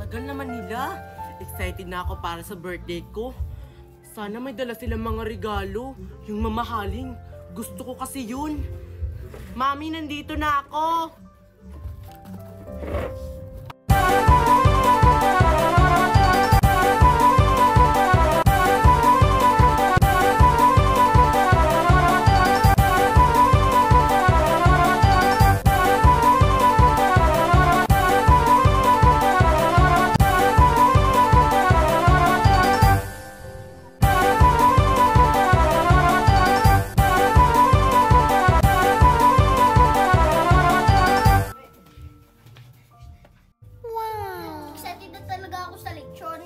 tagal naman nila. Excited na ako para sa birthday ko. Sana may dala silang mga regalo. Yung mamahaling. Gusto ko kasi yun. Mami, nandito na ako. Excited na talaga ako sa lechon.